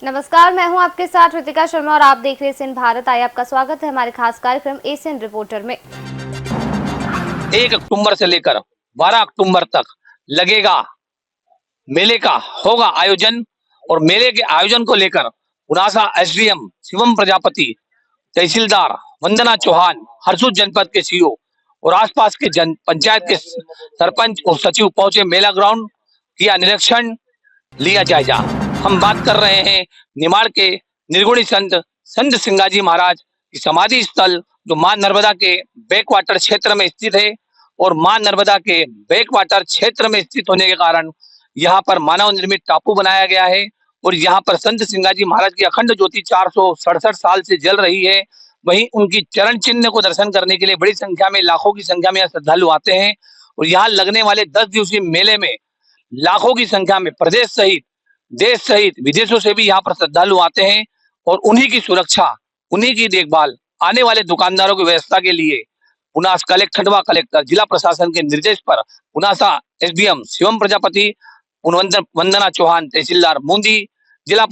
नमस्कार, मैं हूं आपके साथ ऋतिका शर्मा और आप देख रहे हैं एशियन भारत। आइए आपका स्वागत है हमारे खास कार्यक्रम एशियन रिपोर्टर में। 1 अक्टूबर से लेकर 12 अक्टूबर तक लगेगा मेले का होगा आयोजन। और मेले के आयोजन को लेकर पुनासा एसडीएम शिवम प्रजापति, तहसीलदार वंदना चौहान, हरसूद जनपद के सीओ और आसपास के पंचायत के सरपंच और सचिव पहुंचे। मेला ग्राउंड किया निरीक्षण, लिया जायजा। हम बात कर रहे हैं निमाड़ के निर्गुणी संत सिंगाजी महाराज की समाधि स्थल, जो मां नर्मदा के बैक वाटर क्षेत्र में स्थित है। और मां नर्मदा के बैक वाटर क्षेत्र में स्थित होने के कारण यहाँ पर मानव निर्मित टापू बनाया गया है। और यहाँ पर संत सिंगाजी महाराज की अखंड ज्योति 467 साल से जल रही है। वहीं उनकी चरण चिन्ह को दर्शन करने के लिए बड़ी संख्या में, लाखों की संख्या में श्रद्धालु आते हैं। और यहाँ लगने वाले 10 दिवसीय मेले में लाखों की संख्या में प्रदेश सहित, देश सहित विदेशों से भी यहाँ पर श्रद्धालु आते हैं। और उन्हीं की सुरक्षा, उन्हीं की देखभाल, आने वाले दुकानदारों की व्यवस्था के लिए पुनासा खंडवा कलेक्टर, जिला प्रशासन के निर्देश पर पुनासा एसडीएम शिवम प्रजापति, वंदना चौहान, तहसीलदार बूंदी, जिला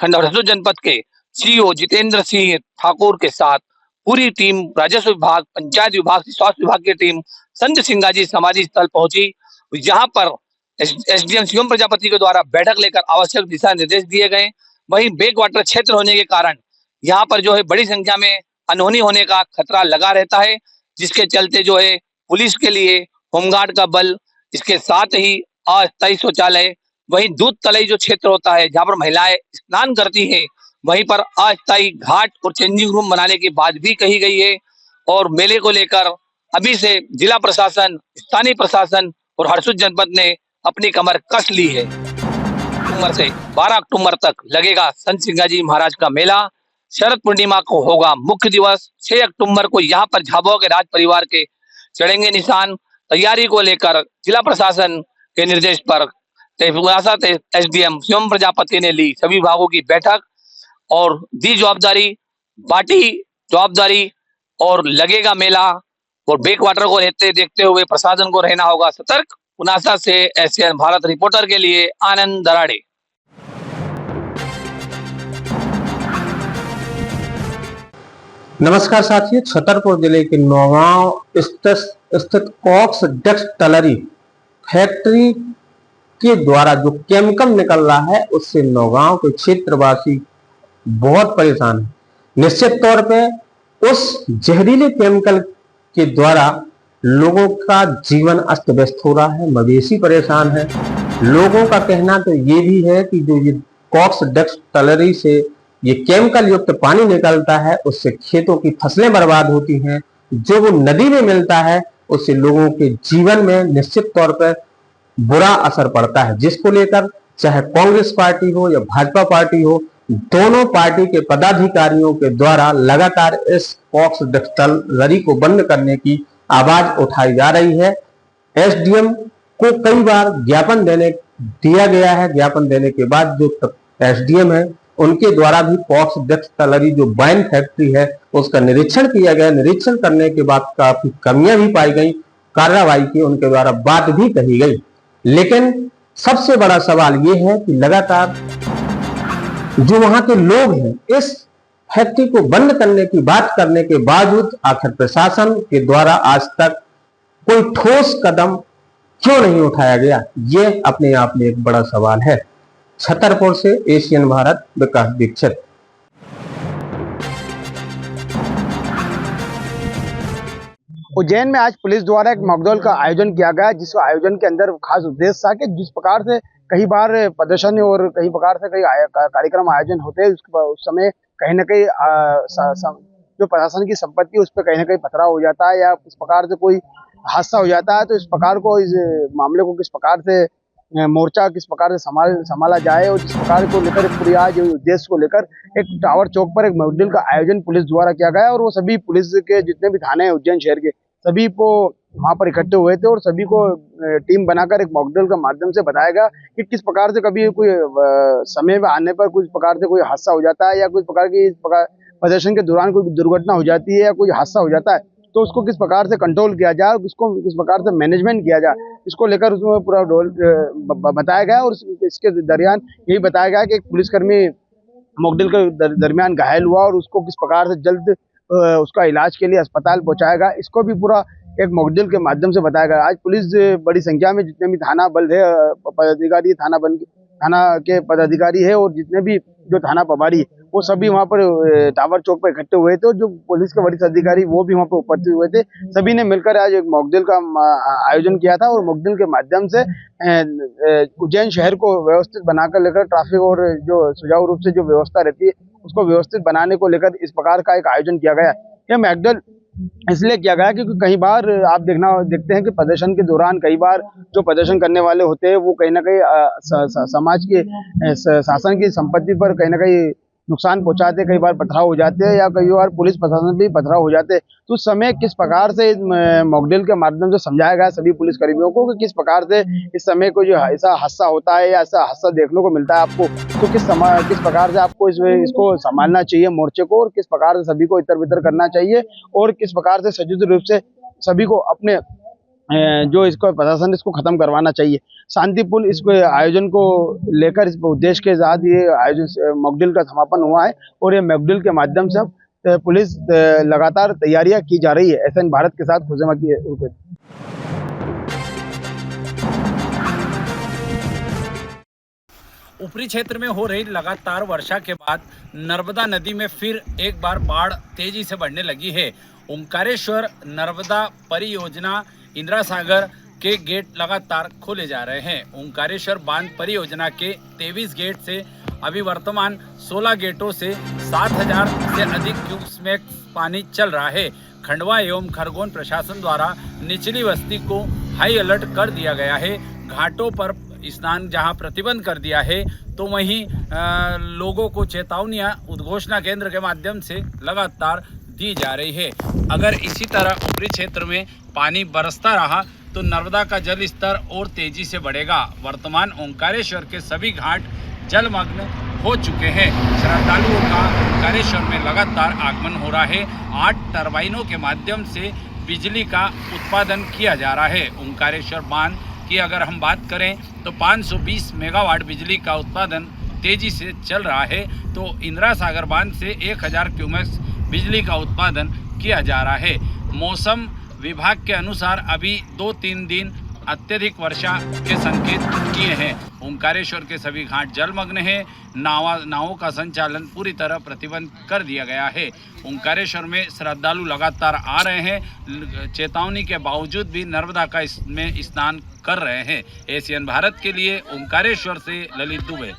खंडवा जनपद के सीईओ जितेंद्र सिंह ठाकुर के साथ पूरी टीम, राजस्व विभाग, पंचायत विभाग, स्वास्थ्य विभाग की टीम संत सिंगाजी समाधि स्थल पहुंची। यहाँ पर एसडीएम शिवम प्रजापति के द्वारा बैठक लेकर आवश्यक दिशा निर्देश दिए गए। वहीं बैक वाटर क्षेत्र होने के कारण यहाँ पर जो है बड़ी संख्या में अनहोनी होने का खतरा लगा रहता है, जिसके चलते जो है पुलिस के लिए होमगार्ड का बल, इसके साथ ही अस्थायी शौचालय, वहीं दूध तलई जो क्षेत्र होता है जहाँ पर महिलाएं स्नान करती हैं, वहीं पर अस्थायी घाट और चेंजिंग रूम बनाने की बात भी कही गई है। और मेले को लेकर अभी से जिला प्रशासन, स्थानीय प्रशासन और हरसूद जनपद ने अपनी कमर कस ली है। अक्टूबर से 12 अक्टूबर तक लगेगा संत सिंगाजी महाराज का मेला। शरद पूर्णिमा को होगा मुख्य दिवस। 6 अक्टूबर को यहाँ पर झाबुआ के राज परिवार के चढ़ेंगे निशान। तैयारी को लेकर जिला प्रशासन के निर्देश पर पुनासा एसडीएम शिवम प्रजापति ने ली सभी विभागों की बैठक और दी जवाबदारी, बांटी जवाबदारी। और लगेगा मेला और बैक वाटर को देखते हुए प्रशासन को रहना होगा सतर्क। पुनासा से एशियन भारत रिपोर्टर के लिए आनंद दराड़े। नमस्कार साथियों, छतरपुर जिले के नौगांव स्थित कॉक्स डेस्टिलरी फैक्ट्री के द्वारा जो केमिकल निकल रहा है, उससे नौगांव के क्षेत्रवासी बहुत परेशान है। निश्चित तौर पे उस जहरीले केमिकल के द्वारा लोगों का जीवन अस्त व्यस्त हो रहा है, मवेशी परेशान है। लोगों का कहना तो ये भी है कि जो ये कॉक्स डेस्टिलरी से ये केमिकल युक्त पानी निकलता है, उससे खेतों की फसलें बर्बाद होती हैं। जो वो नदी में मिलता है, उससे लोगों के जीवन में निश्चित तौर पर बुरा असर पड़ता है, जिसको लेकर चाहे कांग्रेस पार्टी हो या भाजपा पार्टी हो, दोनों पार्टी के पदाधिकारियों के द्वारा लगातार इस कॉक्स डेस्टिलरी को बंद करने की आवाज उठाई जा रही है। एसडीएम को कई बार ज्ञापन दिया गया है। ज्ञापन देने के बाद जो एसडीएम है, उनके द्वारा भी कॉक्स डेस्टिलरी जो वाइन फैक्ट्री है, उसका निरीक्षण किया गया। निरीक्षण करने के बाद काफी कमियां भी पाई गई, कार्रवाई की उनके द्वारा बात भी कही गई। लेकिन सबसे बड़ा सवाल यह है कि लगातार जो वहां के लोग हैं, इस फैक्ट्री को बंद करने की बात करने के बावजूद आखिर प्रशासन के द्वारा आज तक कोई ठोस कदम क्यों नहीं उठाया गया, ये अपने आप में एक बड़ा सवाल है। छतरपुर से एशियन भारत, विकास दीक्षित। उज्जैन में आज पुलिस द्वारा एक मॉकड्रिल का आयोजन किया गया, जिस आयोजन के अंदर खास उद्देश्य था कि जिस प्रकार से कई बार प्रदर्शन और कई प्रकार से कई कार्यक्रम आयोजन होते हैं, उस समय कहीं ना कहीं जो प्रशासन की संपत्ति उस पर कहीं ना कहीं पथराव हो जाता है या इस प्रकार से कोई हादसा हो जाता है। तो इस प्रकार को, इस मामले को किस प्रकार से मोर्चा किस प्रकार से संभाला जाए और जिस प्रकार को लेकर पूरी आज उद्देश्य को लेकर एक टावर चौक पर एक मॉकड्रिल का आयोजन पुलिस द्वारा किया गया। और वो सभी पुलिस के जितने भी थाने हैं उज्जैन शहर के, सभी को वहां पर इकट्ठे हुए थे और सभी को टीम बनाकर एक मॉकड्रिल के माध्यम से बताया गया कि किस प्रकार से कभी कोई समय में आने पर कुछ प्रकार से कोई हादसा हो जाता है या कुछ प्रकार की प्रदर्शन के दौरान कोई दुर्घटना हो जाती है या कोई हादसा हो जाता है, तो उसको किस प्रकार से कंट्रोल किया जाए, उसको किस प्रकार से मैनेजमेंट किया जाए, इसको लेकर उसमें पूरा बताया गया। और इसके दरमियान यही बताया गया कि एक पुलिसकर्मी मॉकड्रिल के दरमियान घायल हुआ और उसको किस प्रकार से जल्द उसका इलाज के लिए अस्पताल पहुंचाएगा, इसको भी पूरा एक मॉकड्रिल के माध्यम से बताया गया। आज पुलिस बड़ी संख्या में जितने भी थाना बल है, पदाधिकारी, थाना के पदाधिकारी है और जितने भी जो थाना प्रभारी वो सभी वहाँ पर टावर चौक पर इकट्ठे हुए थे और जो पुलिस के वरिष्ठ अधिकारी वो भी वहाँ पर उपस्थित हुए थे। सभी ने मिलकर आज एक मॉकड्रिल का आयोजन किया था और मॉकड्रिल के माध्यम से उज्जैन शहर को व्यवस्थित बनाकर लेकर ट्रैफिक और जो सुचारू रूप से जो व्यवस्था रहती है उसको व्यवस्थित बनाने को लेकर इस प्रकार का एक आयोजन किया गया। यह मॉकड्रिल इसलिए किया गया क्योंकि कई बार आप देखते हैं कि प्रदर्शन के दौरान कई बार जो प्रदर्शन करने वाले होते हैं वो कहीं ना कहीं समाज के शासन की संपत्ति पर कहीं ना कहीं नुकसान पहुंचाते हैं, कई बार पथराव हो जाते हैं या कई बार पुलिस प्रशासन भी पथराव हो जाते हैं। तो उस समय किस प्रकार से मॉकड्रिल के माध्यम से समझाया गया सभी पुलिस कर्मियों को कि किस प्रकार से इस समय को जो ऐसा हादसा होता है या ऐसा हादसा देखने को मिलता है आपको, तो किस प्रकार से आपको इसको संभालना चाहिए मोर्चे को और किस प्रकार से सभी को इतर बितर करना चाहिए और किस प्रकार से सचेत रूप से सभी को अपने जो इसको प्रशासन इसको खत्म करवाना चाहिए। शांतिपूर्ण इस आयोजन को लेकर इस उद्देश्य के साथ ये आयोजन मॉकड्रिल का समापन हुआ है और ये मॉकड्रिल के माध्यम से पुलिस लगातार तैयारियां की जा रही है। एसएन भारत के साथ खुशमा की ऊपरी क्षेत्र में हो रही लगातार वर्षा के बाद नर्मदा नदी में फिर एक बार बाढ़ तेजी से बढ़ने लगी है। ओंकारेश्वर नर्मदा परियोजना इंदिरा सागर के गेट लगातार खोले जा रहे हैं। ओंकारेश्वर बांध परियोजना के 23 गेट से अभी वर्तमान 16 गेटों से 7000 से अधिक क्यूसेक पानी चल रहा है। खंडवा एवं खरगोन प्रशासन द्वारा निचली बस्ती को हाई अलर्ट कर दिया गया है। घाटों पर स्नान जहां प्रतिबंध कर दिया है तो वहीं लोगों को चेतावनियां उद्घोषणा केंद्र के माध्यम से लगातार दी जा रही है। अगर इसी तरह ऊपरी क्षेत्र में पानी बरसता रहा तो नर्मदा का जल स्तर और तेजी से बढ़ेगा। वर्तमान ओंकारेश्वर के सभी घाट जलमग्न हो चुके हैं। श्रद्धालुओं का ओंकारेश्वर में लगातार आगमन हो रहा है। 8 टरबाइनों के माध्यम से बिजली का उत्पादन किया जा रहा है। ओंकारेश्वर बांध की अगर हम बात करें तो 520 मेगावाट बिजली का उत्पादन तेजी से चल रहा है। तो इंदिरा सागर बांध से 1000 क्यूसेक बिजली का उत्पादन किया जा रहा है। मौसम विभाग के अनुसार अभी 2-3 दिन अत्यधिक वर्षा के संकेत किए हैं। ओंकारेश्वर के सभी घाट जलमग्न हैं। नावों का संचालन पूरी तरह प्रतिबंध कर दिया गया है। ओंकारेश्वर में श्रद्धालु लगातार आ रहे हैं। चेतावनी के बावजूद भी नर्मदा का इसमें स्नान कर रहे हैं। एशियन भारत के लिए ओंकारेश्वर से ललित दुबे।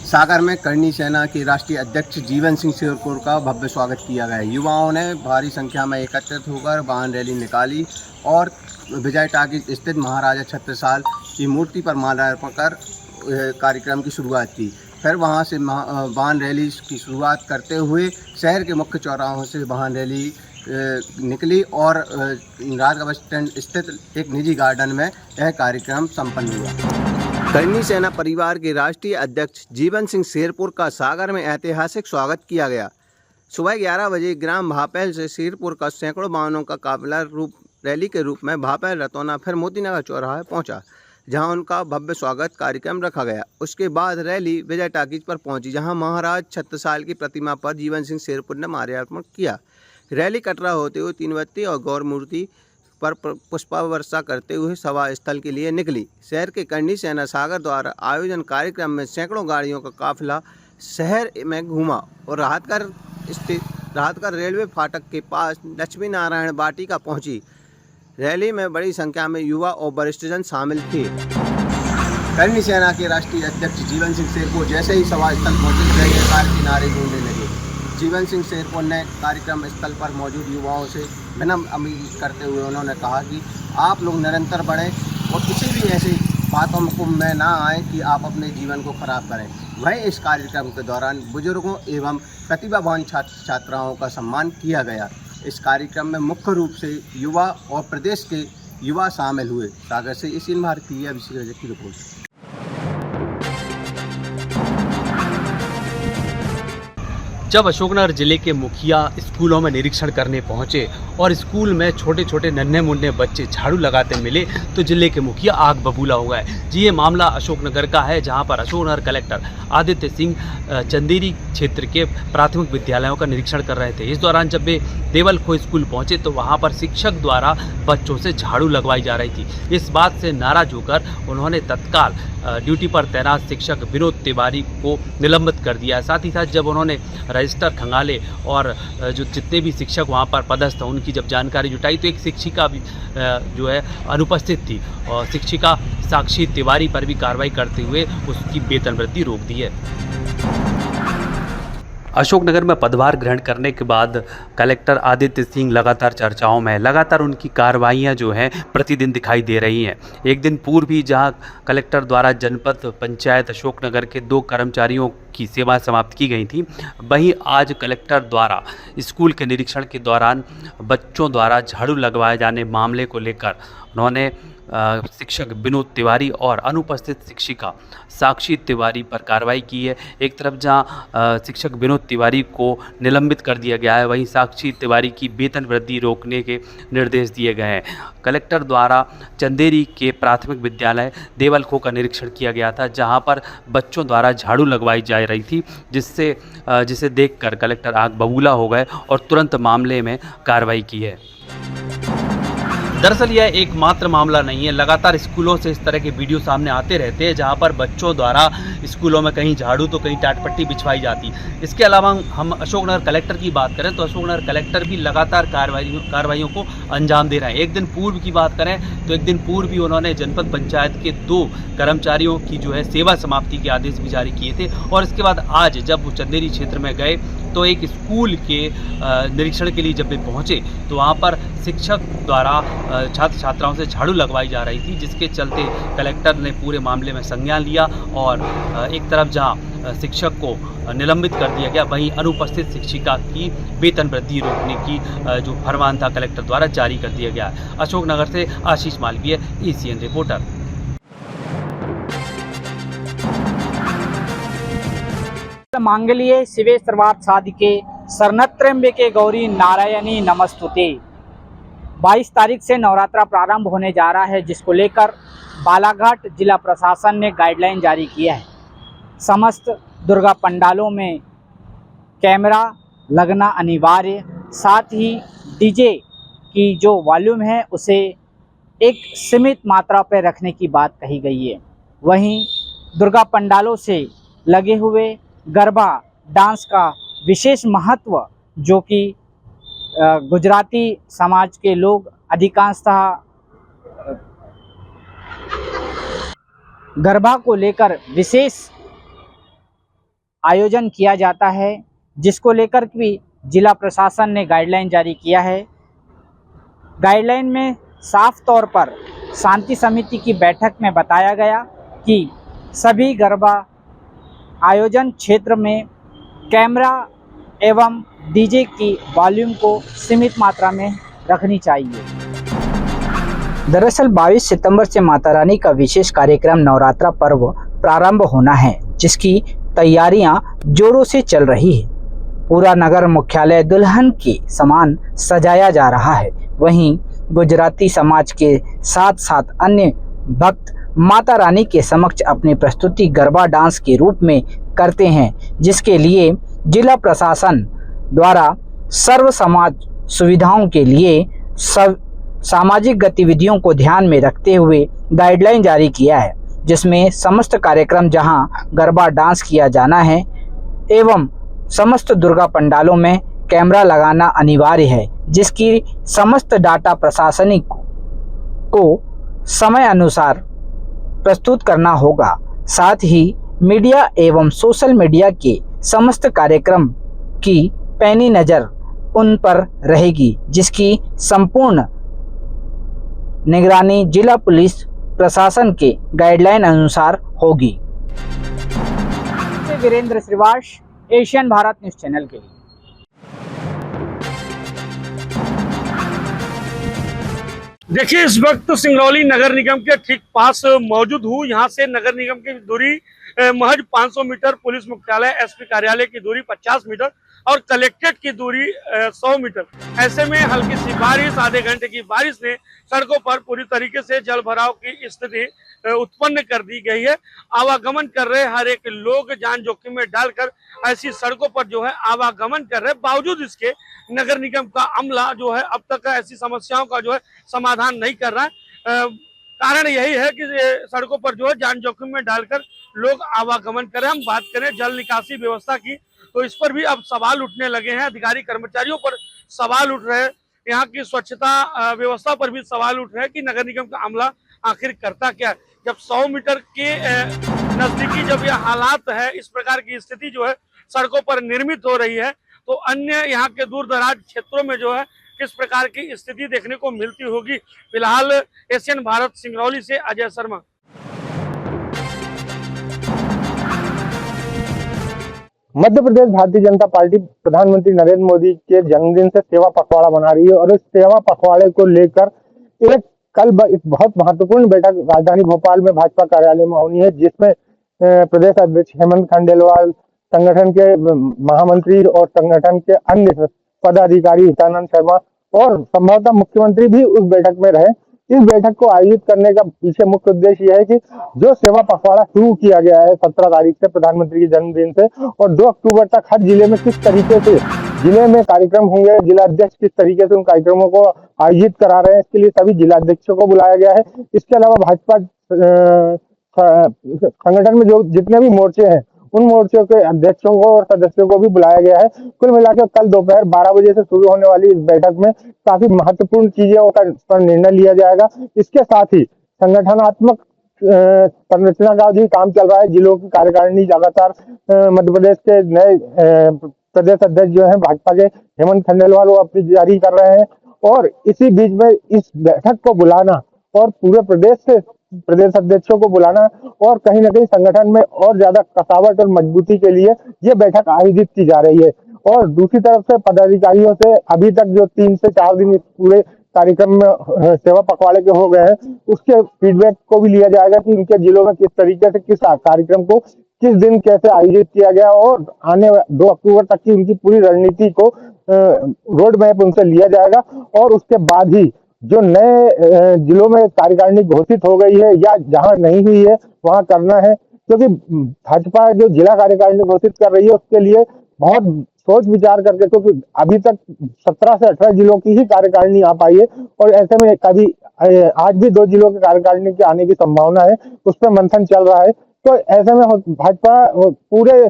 सागर में करनी सेना के राष्ट्रीय अध्यक्ष जीवन सिंह शेरपुर का भव्य स्वागत किया गया। युवाओं ने भारी संख्या में एकत्रित होकर वाहन रैली निकाली और विजय टाकीज स्थित महाराजा छत्रसाल की मूर्ति पर माल्यार्पण कर कार्यक्रम की शुरुआत की। फिर वहां से वाहन रैली की शुरुआत करते हुए शहर के मुख्य चौराहों से वाहन रैली निकली और राजगढ़ बस स्टैंड स्थित एक निजी गार्डन में यह कार्यक्रम संपन्न हुआ। करनी सेना परिवार के राष्ट्रीय अध्यक्ष जीवन सिंह शेरपुर का सागर में ऐतिहासिक स्वागत किया गया। सुबह 11 बजे ग्राम भापैल से शेरपुर का सैकड़ों वाहनों का काफिला रैली के रूप में भापैल रतौना फिर मोतीनगर चौराहे पहुंचा, जहां उनका भव्य स्वागत कार्यक्रम रखा गया। उसके बाद रैली विजय टाकीज पर पहुंची, जहां महाराज छत्रसाल की प्रतिमा पर जीवन सिंह शेरपुर ने माल्यार्पण किया। रैली कटरा होते हुए तीनवत्ती और गौर मूर्ति पर पुष्पा वर्षा करते हुए सभा स्थल के लिए निकली। शहर के करनी सेना सागर द्वारा आयोजन कार्यक्रम में सैकड़ों गाड़ियों का काफिला शहर में घूमा और राहतकर रेलवे फाटक के पास लक्ष्मी नारायण वाटिका पहुंची। रैली में बड़ी संख्या में युवा और वरिष्ठजन शामिल थे। करनी सेना के राष्ट्रीय अध्यक्ष जीवन सिंह शेरपुर जैसे ही सभा स्थल पहुंचे, जय जयकार के नारे गूंजने लगे। जीवन सिंह शेरपुर ने कार्यक्रम स्थल पर मौजूद युवाओं से विनम्र अपील करते हुए उन्होंने कहा कि आप लोग निरंतर बढ़ें और किसी भी ऐसी बातों में ना आए कि आप अपने जीवन को खराब करें। वहीं इस कार्यक्रम के दौरान बुजुर्गों एवं प्रतिभावान छात्र छात्राओं का सम्मान किया गया। इस कार्यक्रम में मुख्य रूप से युवा और प्रदेश के युवा शामिल हुए। सागर से एशियन भारत की रिपोर्ट। जब अशोकनगर जिले के मुखिया स्कूलों में निरीक्षण करने पहुंचे और स्कूल में छोटे छोटे नन्हे मुन्ने बच्चे झाड़ू लगाते मिले तो जिले के मुखिया आग बबूला हो गए। जी, ये मामला अशोकनगर का है, जहां पर अशोकनगर कलेक्टर आदित्य सिंह चंदेरी क्षेत्र के प्राथमिक विद्यालयों का निरीक्षण कर रहे थे। इस दौरान जब वे देवलखो स्कूल पहुंचे तो वहां पर शिक्षक द्वारा बच्चों से झाड़ू लगवाई जा रही थी। इस बात से नाराज होकर उन्होंने तत्काल ड्यूटी पर तैनात शिक्षक विनोद तिवारी को निलंबित कर दिया। साथ ही साथ जब उन्होंने रजिस्टर खंगाले और जो जितने भी शिक्षक वहां पर पदस्थ हैं उनकी जब जानकारी जुटाई तो एक शिक्षिका भी जो है अनुपस्थित थी और शिक्षिका साक्षी तिवारी पर भी कार्रवाई करते हुए उसकी वेतन वृद्धि रोक दी है। अशोकनगर में पदभार ग्रहण करने के बाद कलेक्टर आदित्य सिंह लगातार चर्चाओं में, लगातार उनकी कार्रवाइयां जो हैं प्रतिदिन दिखाई दे रही हैं। एक दिन पूर्व भी जहां कलेक्टर द्वारा जनपद पंचायत अशोकनगर के 2 कर्मचारियों की सेवा समाप्त की गई थी, वहीं आज कलेक्टर द्वारा स्कूल के निरीक्षण के दौरान बच्चों द्वारा झाड़ू लगवाए जाने मामले को लेकर उन्होंने शिक्षक विनोद तिवारी और अनुपस्थित शिक्षिका साक्षी तिवारी पर कार्रवाई की है। एक तरफ जहां शिक्षक विनोद तिवारी को निलंबित कर दिया गया है, वहीं साक्षी तिवारी की वेतन वृद्धि रोकने के निर्देश दिए गए हैं। कलेक्टर द्वारा चंदेरी के प्राथमिक विद्यालय देवलखो का निरीक्षण किया गया था, जहां पर बच्चों द्वारा झाड़ू लगवाई जा रही थी, जिसे देखकर कलेक्टर आग बबूला हो गए और तुरंत मामले में कार्रवाई की है। दरअसल यह एकमात्र मामला नहीं है, लगातार स्कूलों से इस तरह के वीडियो सामने आते रहते हैं जहां पर बच्चों द्वारा स्कूलों में कहीं झाड़ू तो कहीं टाटपट्टी बिछवाई जाती। इसके अलावा हम अशोकनगर कलेक्टर की बात करें तो अशोकनगर कलेक्टर भी लगातार कार्रवाइयों को अंजाम दे रहे हैं। एक दिन पूर्व की बात करें तो एक दिन पूर्व भी उन्होंने जनपद पंचायत के 2 कर्मचारियों की जो है सेवा समाप्ति के आदेश भी जारी किए थे और इसके बाद आज जब वो चंदेरी क्षेत्र में गए तो एक स्कूल के निरीक्षण के लिए जब वे पहुंचे तो वहां पर शिक्षक द्वारा छात्र छात्राओं से झाड़ू लगवाई जा रही थी, जिसके चलते कलेक्टर ने पूरे मामले में संज्ञान लिया और एक तरफ जहां शिक्षक को निलंबित कर दिया गया, वहीं अनुपस्थित शिक्षिका की वेतन वृद्धि रोकने की जो फरमान था कलेक्टर द्वारा जारी कर दिया गया। अशोकनगर से आशीष मालवीय, ACN रिपोर्टर। मांगल्ये शिवे सर्वार्थ साधिके शरणत्र्यंबके गौरी नारायणी नमस्तुते। 22 तारीख से नवरात्रा प्रारंभ होने जा रहा है, जिसको लेकर बालाघाट जिला प्रशासन ने गाइडलाइन जारी किया है। समस्त दुर्गा पंडालों में कैमरा लगना अनिवार्य, साथ ही डीजे की जो वॉल्यूम है उसे एक सीमित मात्रा पर रखने की बात कही गई है। वहीं दुर्गा पंडालों से लगे हुए गरबा डांस का विशेष महत्व, जो कि गुजराती समाज के लोग अधिकांशतः गरबा को लेकर विशेष आयोजन किया जाता है, जिसको लेकर भी जिला प्रशासन ने गाइडलाइन जारी किया है। गाइडलाइन में साफ तौर पर शांति समिति की बैठक में बताया गया कि सभी गरबा आयोजन क्षेत्र में कैमरा एवं डीजे की वॉल्यूम को सीमित मात्रा में रखनी चाहिए। दरअसल 22 सितंबर से माता रानी का विशेष कार्यक्रम नवरात्रा पर्व प्रारंभ होना है, जिसकी तैयारियां जोरों से चल रही है। पूरा नगर मुख्यालय दुल्हन के समान सजाया जा रहा है। वहीं गुजराती समाज के साथ साथ अन्य भक्त माता रानी के समक्ष अपनी प्रस्तुति गरबा डांस के रूप में करते हैं, जिसके लिए जिला प्रशासन द्वारा सर्व समाज सुविधाओं के लिए सामाजिक गतिविधियों को ध्यान में रखते हुए गाइडलाइन जारी किया है, जिसमें समस्त कार्यक्रम जहां गरबा डांस किया जाना है एवं समस्त दुर्गा पंडालों में कैमरा लगाना अनिवार्य है, जिसकी समस्त डाटा प्रशासनिक को समय अनुसार प्रस्तुत करना होगा। साथ ही मीडिया एवं सोशल मीडिया के समस्त कार्यक्रम की पैनी नज़र उन पर रहेगी, जिसकी संपूर्ण निगरानी जिला पुलिस प्रशासन के गाइडलाइन अनुसार होगी। Virendra Shrivas, Asian Bharat news channel के लिए। देखिए, इस वक्त सिंगरौली नगर निगम के ठीक पास मौजूद हूँ। यहाँ से नगर निगम की दूरी महज 500 मीटर, पुलिस मुख्यालय एसपी कार्यालय की दूरी 50 मीटर और कलेक्टेड की दूरी 100 मीटर। ऐसे में हल्की सी बारिश, आधे घंटे की बारिश ने सड़कों पर पूरी तरीके से जल भराव की स्थिति उत्पन्न कर दी गई है। आवागमन कर रहे हर एक लोग जान जोखिम में डालकर ऐसी सड़कों पर जो है आवागमन कर रहे हैं। बावजूद इसके नगर निगम का अमला जो है अब तक ऐसी समस्याओं का जो है समाधान नहीं कर रहा है। कारण यही है कि सड़कों पर जो है जान जोखिम में डालकर लोग आवागमन कर रहे हैं। हम बात करें जल निकासी व्यवस्था की तो इस पर भी अब सवाल उठने लगे हैं। अधिकारी कर्मचारियों पर सवाल उठ रहे हैं, यहाँ की स्वच्छता व्यवस्था पर भी सवाल उठ रहे हैं कि नगर निगम का अमला आखिर करता क्या है। जब 100 मीटर के नजदीकी जब यह हालात है, इस प्रकार की स्थिति जो है सड़कों पर निर्मित हो रही है, तो अन्य यहाँ के दूर दराज क्षेत्रों में जो है किस प्रकार की स्थिति देखने को मिलती होगी। फिलहाल एशियन भारत सिंगरौली से अजय शर्मा। मध्य प्रदेश भारतीय जनता पार्टी प्रधानमंत्री नरेंद्र मोदी के जन्मदिन से सेवा पखवाड़ा मना रही है और इस सेवा पखवाड़े को लेकर एक बहुत महत्वपूर्ण बैठक राजधानी भोपाल में भाजपा कार्यालय में होनी है, जिसमें प्रदेश अध्यक्ष हेमंत खंडेलवाल, संगठन के महामंत्री और संगठन के अन्य पदाधिकारी हितानंद शर्मा और संभवतः मुख्यमंत्री भी उस बैठक में रहे। इस बैठक को आयोजित करने का पीछे मुख्य उद्देश्य यह है कि जो सेवा पखवाड़ा शुरू किया गया है 17 तारीख से प्रधानमंत्री के जन्मदिन से और 2 अक्टूबर तक हर जिले में किस तरीके से जिले में कार्यक्रम होंगे, जिला अध्यक्ष किस तरीके से उन कार्यक्रमों को आयोजित करा रहे हैं, इसके लिए सभी जिला अध्यक्षों को बुलाया गया है। इसके अलावा भाजपा संगठन में जो जितने भी मोर्चे हैं उन मोर्चों के अध्यक्षों को और सदस्यों को भी बुलाया गया है। कुल मिलाकर कल दोपहर 12 बजे से शुरू होने वाली इस बैठक में काफी महत्वपूर्ण चीजों पर निर्णय लिया जाएगा। इसके साथ ही संगठनात्मक संरचना का भी काम चल रहा है। जिलों की कार्यकारिणी लगातार मध्य प्रदेश के नए प्रदेश अध्यक्ष जो है भाजपा के हेमंत खंडेलवाल वो अपनी जारी कर रहे हैं और इसी बीच में इस बैठक को बुलाना और पूरे प्रदेश से प्रदेश अध्यक्षों को बुलाना और कहीं ना कहीं संगठन में और ज्यादा कसावट और मजबूती के लिए ये बैठक आयोजित की जा रही है। और दूसरी तरफ से पदाधिकारियों से अभी तक जो 3 से 4 दिन इस पूरे कार्यक्रम में सेवा पखवाड़े के हो गए हैं, उसके फीडबैक को भी लिया जाएगा कि उनके जिलों में किस तरीके से किस कार्यक्रम को किस दिन कैसे आयोजित किया गया और आने 2 अक्टूबर तक की उनकी पूरी रणनीति को रोड मैप उनसे लिया जाएगा। और उसके बाद ही जो नए जिलों में कार्यकारिणी घोषित हो गई है या जहां नहीं हुई है वहां करना है, क्योंकि भाजपा जो जिला कार्यकारिणी घोषित कर रही है उसके लिए बहुत सोच विचार करके, क्योंकि अभी तक 17 से 18 जिलों की ही कार्यकारिणी आ पाई है और ऐसे में कभी आज भी 2 जिलों के कार्यकारिणी के आने की संभावना है, उस पर मंथन चल रहा है। तो ऐसे में भाजपा पूरे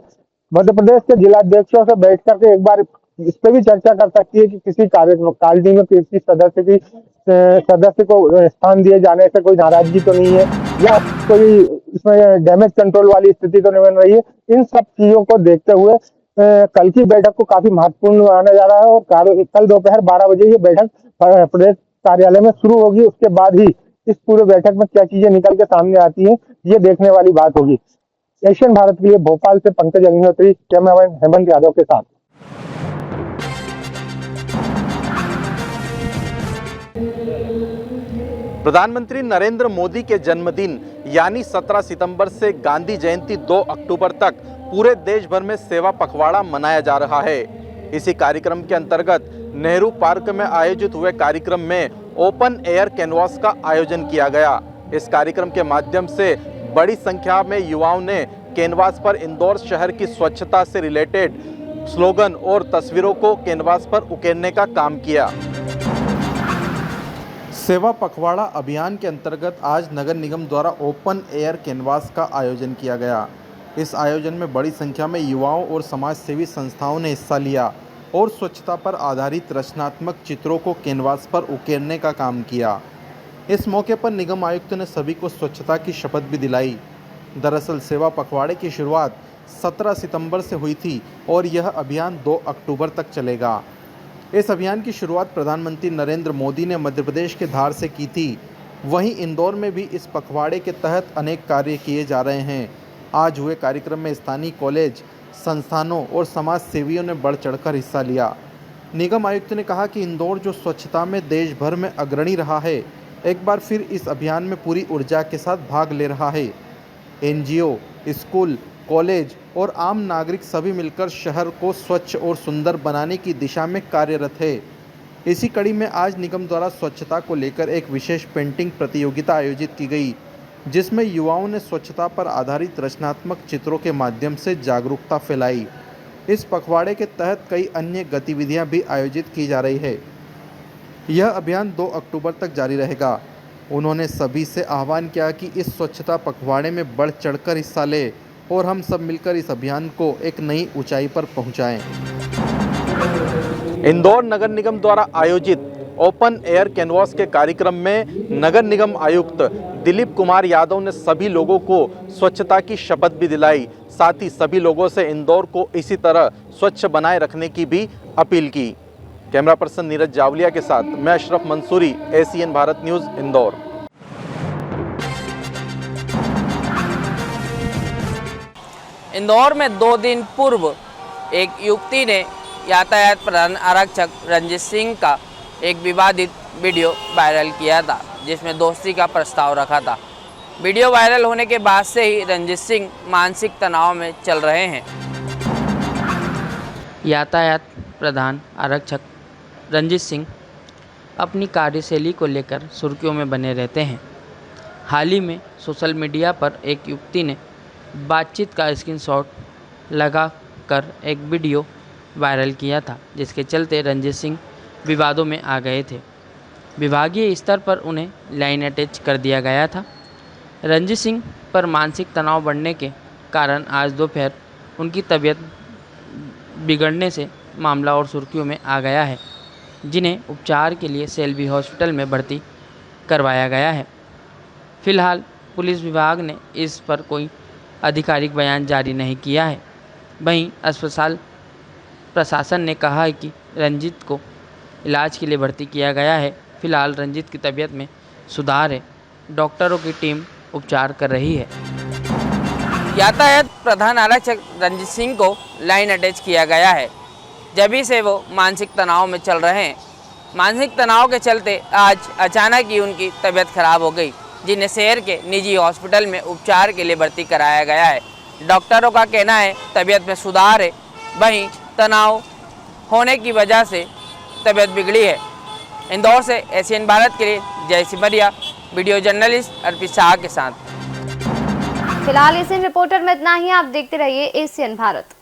मध्य प्रदेश के जिला अध्यक्षों से बैठ करके एक बार इस पर भी चर्चा कर सकती है कि किसी कार्यकारिणी में किसी सदस्य को स्थान दिए जाने से कोई नाराजगी तो नहीं है या कोई इसमें डैमेज कंट्रोल वाली स्थिति तो नहीं बन रही है। इन सब चीजों को देखते हुए कल की बैठक को काफी महत्वपूर्ण माना जा रहा है और कल दोपहर 12 बजे ये बैठक प्रदेश कार्यालय में शुरू होगी। उसके बाद ही इस पूरे बैठक में क्या चीजें निकल के सामने आती है ये देखने वाली बात होगी। एशियन भारत के लिए भोपाल से पंकज अग्निहोत्री, कैमरामैन हेमंत यादव के साथ। प्रधानमंत्री नरेंद्र मोदी के जन्मदिन यानी 17 सितंबर से गांधी जयंती 2 अक्टूबर तक पूरे देश भर में सेवा पखवाड़ा मनाया जा रहा है। इसी कार्यक्रम के अंतर्गत नेहरू पार्क में आयोजित हुए कार्यक्रम में ओपन एयर कैनवास का आयोजन किया गया। इस कार्यक्रम के माध्यम से बड़ी संख्या में युवाओं ने कैनवास पर इंदौर शहर की स्वच्छता से रिलेटेड स्लोगन और तस्वीरों को कैनवास पर उकेरने का काम किया। सेवा पखवाड़ा अभियान के अंतर्गत आज नगर निगम द्वारा ओपन एयर कैनवास का आयोजन किया गया। इस आयोजन में बड़ी संख्या में युवाओं और समाज सेवी संस्थाओं ने हिस्सा लिया और स्वच्छता पर आधारित रचनात्मक चित्रों को कैनवास पर उकेरने का काम किया। इस मौके पर निगम आयुक्त ने सभी को स्वच्छता की शपथ भी दिलाई। दरअसल सेवा पखवाड़े की शुरुआत 17 सितंबर से हुई थी और यह अभियान 2 अक्टूबर तक चलेगा। इस अभियान की शुरुआत प्रधानमंत्री नरेंद्र मोदी ने मध्य प्रदेश के धार से की थी। वहीं इंदौर में भी इस पखवाड़े के तहत अनेक कार्य किए जा रहे हैं। आज हुए कार्यक्रम में स्थानीय कॉलेज, संस्थानों और समाज सेवियों ने बढ़ चढ़कर हिस्सा लिया। निगम आयुक्त ने कहा कि इंदौर जो स्वच्छता में देश भर में अग्रणी रहा है, एक बार फिर इस अभियान में पूरी ऊर्जा के साथ भाग ले रहा है। एनजीओ, स्कूल, कॉलेज और आम नागरिक सभी मिलकर शहर को स्वच्छ और सुंदर बनाने की दिशा में कार्यरत है। इसी कड़ी में आज निगम द्वारा स्वच्छता को लेकर एक विशेष पेंटिंग प्रतियोगिता आयोजित की गई, जिसमें युवाओं ने स्वच्छता पर आधारित रचनात्मक चित्रों के माध्यम से जागरूकता फैलाई। इस पखवाड़े के तहत कई अन्य गतिविधियां भी आयोजित की जा रही है। यह अभियान 2 अक्टूबर तक जारी रहेगा। उन्होंने सभी से आह्वान किया कि इस स्वच्छता पखवाड़े में बढ़ चढ़कर हिस्सा लें और हम सब मिलकर इस अभियान को एक नई ऊंचाई पर पहुंचाएं। इंदौर नगर निगम द्वारा आयोजित ओपन एयर कैनवास के कार्यक्रम में नगर निगम आयुक्त दिलीप कुमार यादव ने सभी लोगों को स्वच्छता की शपथ भी दिलाई। साथ ही सभी लोगों से इंदौर को इसी तरह स्वच्छ बनाए रखने की भी अपील की। कैमरा पर्सन नीरज जावलिया के साथ मैं अशरफ मंसूरी, ACN भारत न्यूज़, इंदौर। इंदौर में 2 दिन पूर्व एक युवती ने यातायात प्रधान आरक्षक रंजित सिंह का एक विवादित वीडियो वायरल किया था, जिसमें दोस्ती का प्रस्ताव रखा था। वीडियो वायरल होने के बाद से ही रंजित सिंह मानसिक तनाव में चल रहे हैं। यातायात प्रधान आरक्षक रंजित सिंह अपनी कार्यशैली को लेकर सुर्खियों में बने रहते हैं। हाल ही में सोशल मीडिया पर एक युवती ने बातचीत का स्क्रीनशॉट लगाकर एक वीडियो वायरल किया था, जिसके चलते रंजित सिंह विवादों में आ गए थे। विभागीय स्तर पर उन्हें लाइन अटैच कर दिया गया था। रंजित सिंह पर मानसिक तनाव बढ़ने के कारण आज दोपहर उनकी तबीयत बिगड़ने से मामला और सुर्खियों में आ गया है, जिन्हें उपचार के लिए सेल्वी हॉस्पिटल में भर्ती करवाया गया है। फिलहाल पुलिस विभाग ने इस पर कोई आधिकारिक बयान जारी नहीं किया है। वहीं अस्पताल प्रशासन ने कहा है कि रंजित को इलाज के लिए भर्ती किया गया है। फिलहाल रंजित की तबीयत में सुधार है। डॉक्टरों की टीम उपचार कर रही है। यातायात प्रधान आरक्षक रंजित सिंह को लाइन अटैच किया गया है, जभी से वो मानसिक तनाव में चल रहे हैं। मानसिक तनाव के चलते आज अचानक ही उनकी तबीयत खराब हो गई, जिन्हें शहर के निजी हॉस्पिटल में उपचार के लिए भर्ती कराया गया है। डॉक्टरों का कहना है तबीयत में सुधार है, वहीं तनाव होने की वजह से तबीयत बिगड़ी है। इंदौर से ACN भारत के लिए जय सिमरिया, वीडियो जर्नलिस्ट अर्पित शाह के साथ। फिलहाल ACN रिपोर्टर में इतना ही। आप देखते रहिए ACN भारत।